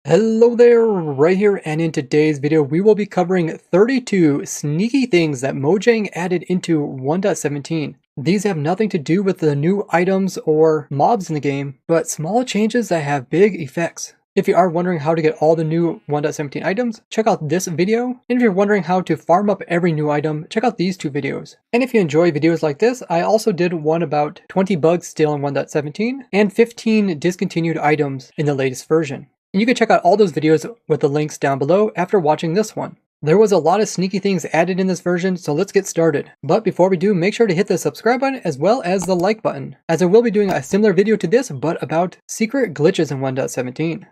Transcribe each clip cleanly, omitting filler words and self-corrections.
Hello there, right here, and in today's video we will be covering 32 sneaky things that Mojang added into 1.17. These have nothing to do with the new items or mobs in the game, but small changes that have big effects. If you are wondering how to get all the new 1.17 items, check out this video. And if you're wondering how to farm up every new item, check out these two videos. And if you enjoy videos like this, I also did one about 20 bugs still in 1.17 and 15 discontinued items in the latest version. And you can check out all those videos with the links down below after watching this one. There was a lot of sneaky things added in this version, so let's get started. But before we do, make sure to hit the subscribe button as well as the like button, as I will be doing a similar video to this but about secret glitches in 1.17.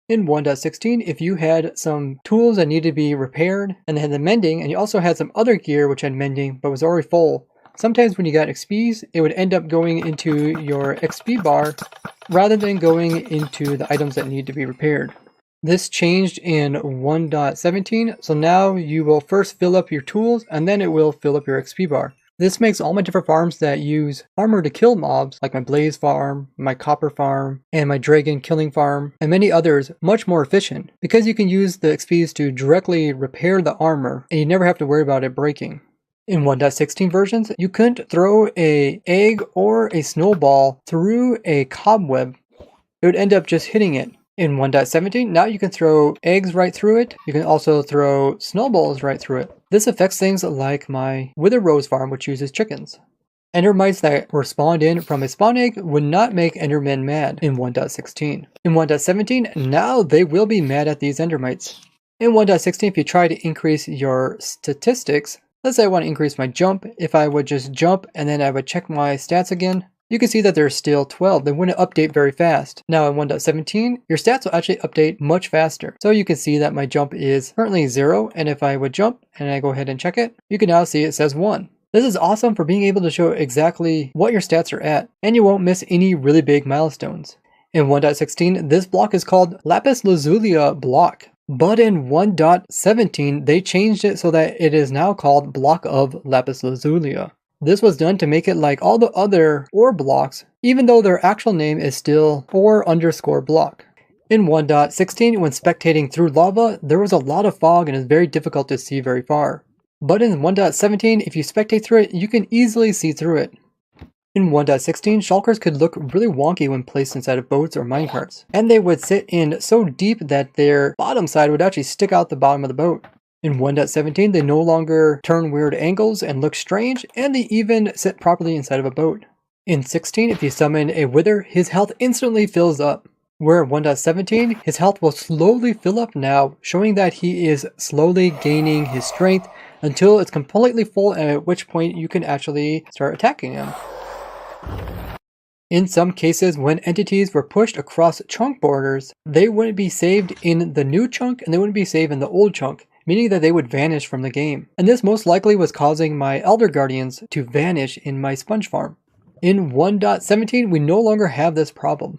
In 1.16, if you had some tools that needed to be repaired and they had the mending, and you also had some other gear which had mending but was already full, sometimes when you got XPs, it would end up going into your XP bar rather than going into the items that need to be repaired. This changed in 1.17, so now you will first fill up your tools and then it will fill up your XP bar. This makes all my different farms that use armor to kill mobs, like my blaze farm, my copper farm, and my dragon killing farm, and many others, much more efficient, because you can use the XPs to directly repair the armor and you never have to worry about it breaking. In 1.16 versions, you couldn't throw an egg or a snowball through a cobweb. It would end up just hitting it. In 1.17, now you can throw eggs right through it. You can also throw snowballs right through it. This affects things like my Wither Rose farm, which uses chickens. Endermites that were spawned in from a spawn egg would not make Endermen mad in 1.16. In 1.17, now they will be mad at these Endermites. In 1.16, if you try to increase your statistics, let's say I want to increase my jump. If I would just jump and then I would check my stats again, you can see that there's still 12. They wouldn't update very fast. Now in 1.17, your stats will actually update much faster. So you can see that my jump is currently 0. And if I would jump and I go ahead and check it, you can now see it says 1. This is awesome for being able to show exactly what your stats are at, and you won't miss any really big milestones. In 1.16, this block is called Lapis Lazuli block. But in 1.17, they changed it so that it is now called Block of Lapis Lazuli. This was done to make it like all the other ore blocks, even though their actual name is still ore_block. In 1.16, when spectating through lava, there was a lot of fog and it's very difficult to see very far. But in 1.17, if you spectate through it, you can easily see through it. In 1.16, shulkers could look really wonky when placed inside of boats or minecarts, and they would sit in so deep that their bottom side would actually stick out the bottom of the boat. In 1.17, they no longer turn weird angles and look strange, and they even sit properly inside of a boat. In 16, if you summon a Wither, his health instantly fills up. Where in 1.17, his health will slowly fill up now, showing that he is slowly gaining his strength until it's completely full, at which point you can actually start attacking him. In some cases, when entities were pushed across chunk borders, they wouldn't be saved in the new chunk and they wouldn't be saved in the old chunk, meaning that they would vanish from the game. And this most likely was causing my Elder Guardians to vanish in my sponge farm. In 1.17, we no longer have this problem.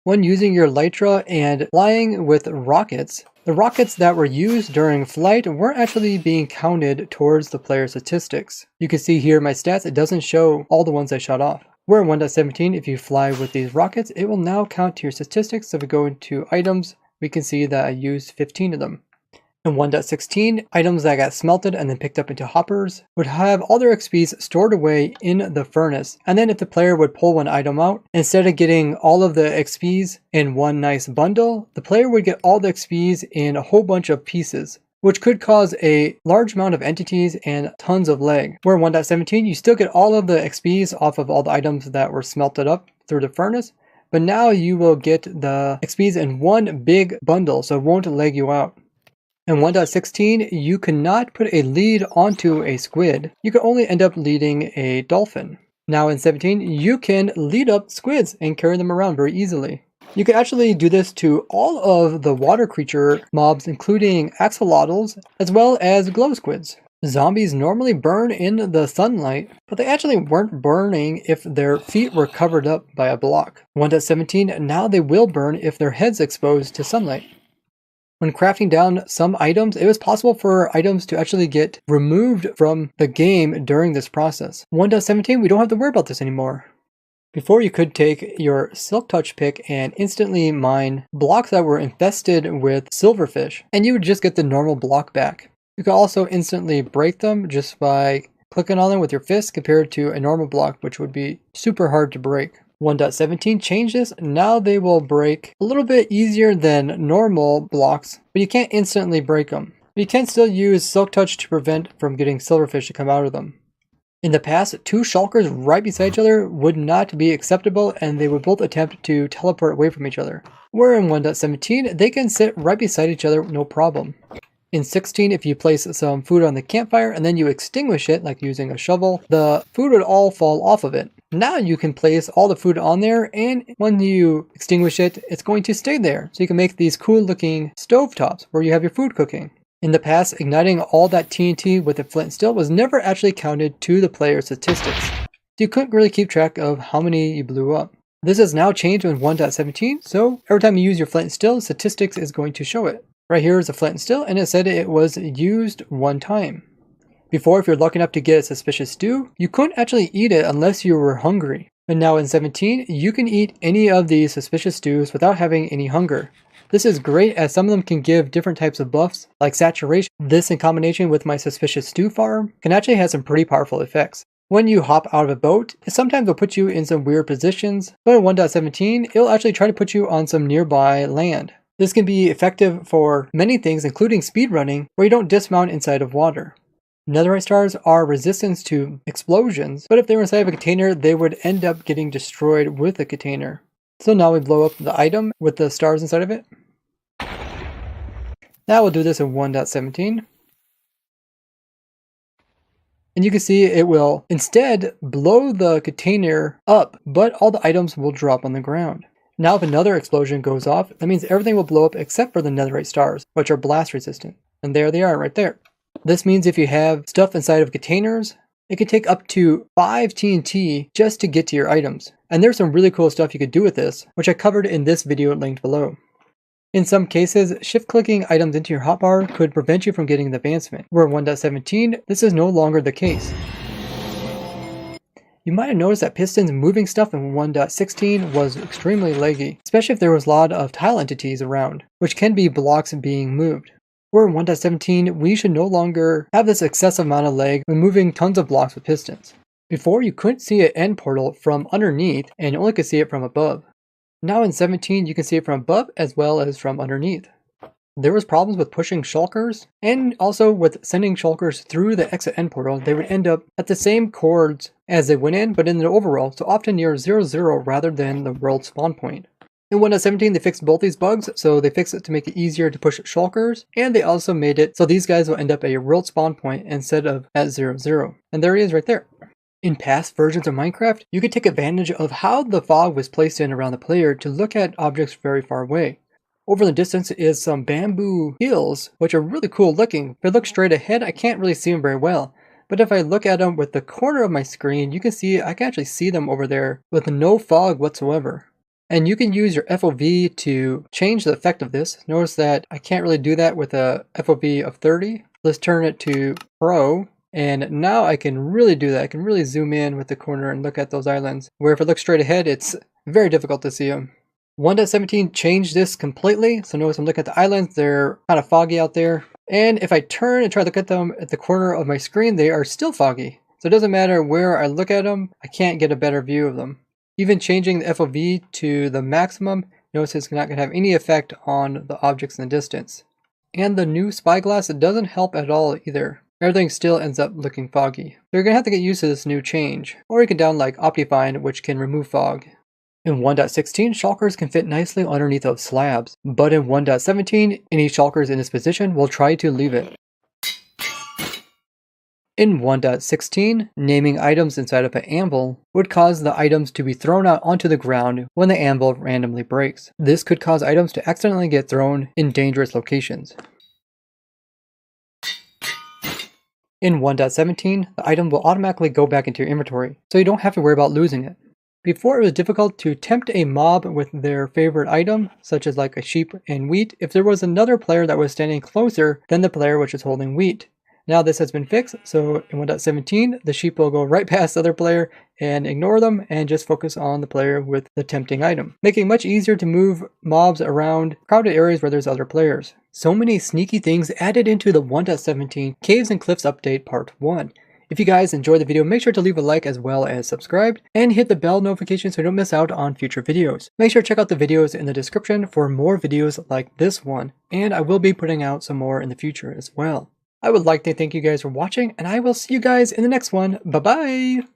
When using your Elytra and flying with rockets, the rockets that were used during flight weren't actually being counted towards the player's statistics. You can see here my stats, it doesn't show all the ones I shot off. Where in 1.17, if you fly with these rockets, it will now count to your statistics. So if we go into items, we can see that I used 15 of them. In 1.16, items that got smelted and then picked up into hoppers would have all their XPs stored away in the furnace. And then if the player would pull one item out, instead of getting all of the XPs in one nice bundle, the player would get all the XPs in a whole bunch of pieces, which could cause a large amount of entities and tons of lag. Where in 1.17, you still get all of the XPs off of all the items that were smelted up through the furnace, but now you will get the XPs in one big bundle, so it won't lag you out. In 1.16, you cannot put a lead onto a squid. You can only end up leading a dolphin. Now in 17, you can lead up squids and carry them around very easily. You can actually do this to all of the water creature mobs, including axolotls, as well as glow squids. Zombies normally burn in the sunlight, but they actually weren't burning if their feet were covered up by a block. 1.17, now they will burn if their head's exposed to sunlight. When crafting down some items, it was possible for items to actually get removed from the game during this process. 1.17, we don't have to worry about this anymore. Before, you could take your Silk Touch pick and instantly mine blocks that were infested with silverfish, and you would just get the normal block back. You could also instantly break them just by clicking on them with your fist compared to a normal block, which would be super hard to break. 1.17 changed this. Now they will break a little bit easier than normal blocks, but you can't instantly break them. But you can still use Silk Touch to prevent from getting silverfish to come out of them. In the past, two shulkers right beside each other would not be acceptable, and they would both attempt to teleport away from each other. Where in 1.17, they can sit right beside each other no problem. In 16, if you place some food on the campfire and then you extinguish it, like using a shovel, the food would all fall off of it. Now you can place all the food on there, and when you extinguish it, it's going to stay there. So you can make these cool looking stovetops where you have your food cooking. In the past, igniting all that TNT with a flint and steel was never actually counted to the player's statistics. So you couldn't really keep track of how many you blew up. This has now changed in 1.17, so every time you use your flint and steel, statistics is going to show it. Right here is a flint and steel, and it said it was used one time. Before, if you're lucky enough to get a suspicious stew, you couldn't actually eat it unless you were hungry. But now in 17, you can eat any of these suspicious stews without having any hunger. This is great as some of them can give different types of buffs, like saturation. This in combination with my suspicious stew farm can actually have some pretty powerful effects. When you hop out of a boat, it sometimes will put you in some weird positions, but in 1.17, it'll actually try to put you on some nearby land. This can be effective for many things, including speedrunning, where you don't dismount inside of water. Netherite stars are resistant to explosions, but if they were inside of a container, they would end up getting destroyed with the container. So now we blow up the item with the stars inside of it. Now we'll do this in 1.17. And you can see it will instead blow the container up, but all the items will drop on the ground. Now if another explosion goes off, that means everything will blow up except for the netherite stars, which are blast resistant. And there they are right there. This means if you have stuff inside of containers, it can take up to 5 TNT just to get to your items. And there's some really cool stuff you could do with this, which I covered in this video linked below. In some cases, shift-clicking items into your hotbar could prevent you from getting the advancement, where in 1.17, this is no longer the case. You might have noticed that Piston's moving stuff in 1.16 was extremely laggy, especially if there was a lot of tile entities around, which can be blocks being moved. Where in 1.17, we should no longer have this excessive amount of lag when moving tons of blocks with pistons. Before, you couldn't see an end portal from underneath, and you only could see it from above. Now in 17, you can see it from above as well as from underneath. There was problems with pushing shulkers, and also with sending shulkers through the exit end portal. They would end up at the same coords as they went in, but in the overworld, so often near 0-0 rather than the world spawn point. In 1.17, they fixed both these bugs, so they fixed it to make it easier to push shulkers, and they also made it so these guys will end up at your world spawn point instead of at 0-0. And there he is right there. In past versions of Minecraft, you could take advantage of how the fog was placed in around the player to look at objects very far away. Over in the distance is some bamboo hills, which are really cool looking. If I look straight ahead, I can't really see them very well. But if I look at them with the corner of my screen, you can see I can actually see them over there with no fog whatsoever. And you can use your FOV to change the effect of this. Notice that I can't really do that with a FOV of 30. Let's turn it to Pro. And now I can really do that. I can really zoom in with the corner and look at those islands. Where if I look straight ahead, it's very difficult to see them. 1.17 changed this completely. So notice I'm looking at the islands. They're kind of foggy out there. And if I turn and try to look at them at the corner of my screen, they are still foggy. So it doesn't matter where I look at them, I can't get a better view of them. Even changing the FOV to the maximum, notice it's not going to have any effect on the objects in the distance. And the new spyglass, it doesn't help at all either. Everything still ends up looking foggy. So you're going to have to get used to this new change. Or you can download like Optifine, which can remove fog. In 1.16, shulkers can fit nicely underneath of slabs. But in 1.17, any shulkers in this position will try to leave it. In 1.16, naming items inside of an anvil would cause the items to be thrown out onto the ground when the anvil randomly breaks. This could cause items to accidentally get thrown in dangerous locations. In 1.17, the item will automatically go back into your inventory, so you don't have to worry about losing it. Before, it was difficult to tempt a mob with their favorite item, such as like a sheep and wheat, if there was another player that was standing closer than the player which is holding wheat. Now this has been fixed, so in 1.17, the sheep will go right past the other player and ignore them and just focus on the player with the tempting item, making it much easier to move mobs around crowded areas where there's other players. So many sneaky things added into the 1.17 Caves and Cliffs Update Part 1. If you guys enjoyed the video, make sure to leave a like as well as subscribe, and hit the bell notification so you don't miss out on future videos. Make sure to check out the videos in the description for more videos like this one, and I will be putting out some more in the future as well. I would like to thank you guys for watching, and I will see you guys in the next one. Bye-bye!